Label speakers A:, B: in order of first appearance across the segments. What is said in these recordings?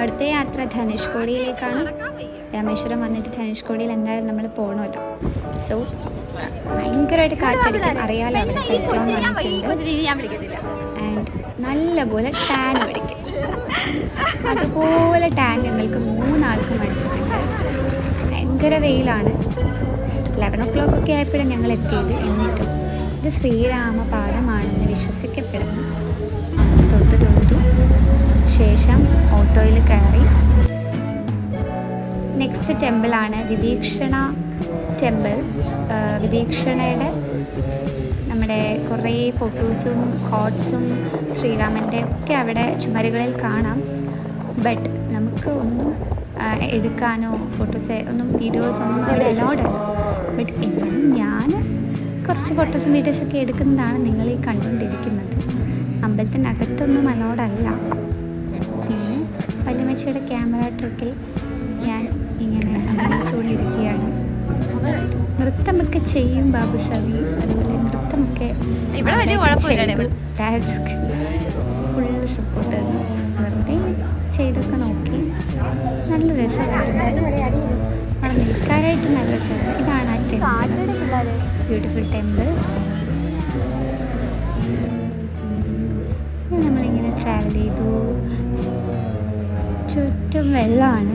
A: അടുത്ത യാത്ര ധനുഷ്കോടിയിലേക്കാണ്. രാമേശ്വരം വന്നിട്ട് ധനുഷ്കോടിയിൽ എന്തായാലും നമ്മൾ പോകണമല്ലോ. സോ ഭയങ്കരമായിട്ട് കാറ്റടിക്കും, അറിയാലോ അവിടെ സൈക്ലോൺ വന്നിട്ടുണ്ട്. ആൻഡ് നല്ലപോലെ ടാൻ അടിക്കും. അതുപോലെ ടാൻ ഞങ്ങൾക്ക് 3 ആൾക്കും അടിച്ചിട്ടുണ്ട്. ഭയങ്കര വെയിലാണ്. 11 o'clock ഒക്കെ ആയപ്പോഴാണ് ഞങ്ങൾ എത്തിയത്. എന്നിട്ടും ഇത് ശ്രീരാമപാദമാണെന്ന് വിശ്വസിക്കപ്പെടുന്നു. തൊട്ടു ശേഷം ഓട്ടോയിൽ കയറി. നെക്സ്റ്റ് ടെമ്പിളാണ് വിഭീഷണ ടെമ്പിൾ. വിഭീഷണയുടെ നമ്മുടെ കുറേ ഫോട്ടോസും കോട്ട്സും ശ്രീരാമൻ്റെ ഒക്കെ അവിടെ ചുമരുകളിൽ കാണാം. ബട്ട് നമുക്ക് ഒന്നും എടുക്കാനോ ഫോട്ടോസ് ഒന്നും വീഡിയോസ് ഒന്നും അവിടെ അലൗഡ് അല്ല. ബട്ട് എന്നാലും ഞാൻ കുറച്ച് ഫോട്ടോസും വീഡിയോസൊക്കെ എടുക്കുന്നതാണ് നിങ്ങൾ ഈ കണ്ടുകൊണ്ടിരിക്കുന്നത്. അമ്പലത്തിനകത്തൊന്നും അലൗഡല്ല. പിന്നെ വല്യമ്മച്ചിയുടെ ക്യാമറ ട്രിക്കിൽ ഞാൻ ഇങ്ങനെ അഭിനയിച്ചുകൊണ്ടിരിക്കുകയാണ്. നൃത്തമൊക്കെ ചെയ്യും ബാബു സവി. അതുപോലെ നൃത്തമൊക്കെ ഡാൻസൊക്കെ ഫുള്ള് സപ്പോർട്ട് വെറുതെ ചെയ്തൊക്കെ നോക്കി. നല്ല രസമായിരുന്നു. അവിടെ നിൽക്കാനായിട്ട് നല്ല രസമായിരുന്നു. ഇതാണ് ആ ടെമ്പിൾ, ബ്യൂട്ടിഫുൾ ടെമ്പിൾ. നമ്മളിങ്ങനെ ട്രാവൽ ചെയ്തു. ചുറ്റും വെള്ളമാണ്.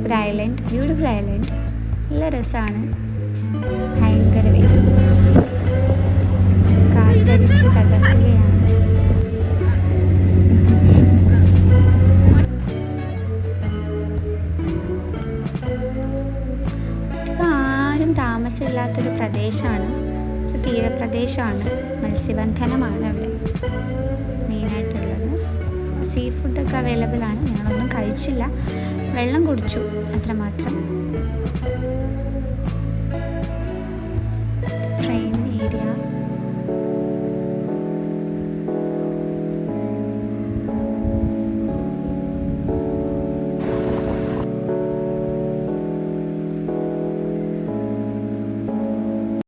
A: ഒരു ഐലൻഡ്, ബ്യൂട്ടിഫുൾ ഐലൻഡ്, നല്ല രസമാണ്. ഭയങ്കര വെയിൽ, കാറ്റടിച്ച് തകർക്കുകയാണ്. ആരും താമസമില്ലാത്തൊരു പ്രദേശമാണ്, ഒരു തീരപ്രദേശമാണ്. മത്സ്യബന്ധനമാണ് അവിടെ മെയിനായിട്ടുള്ളത്. സീ ഫുഡൊക്കെ അവൈലബിൾ ആണ്. ഞങ്ങളൊന്നും കഴിച്ചില്ല, വെള്ളം കുടിച്ചു അത്രമാത്രം.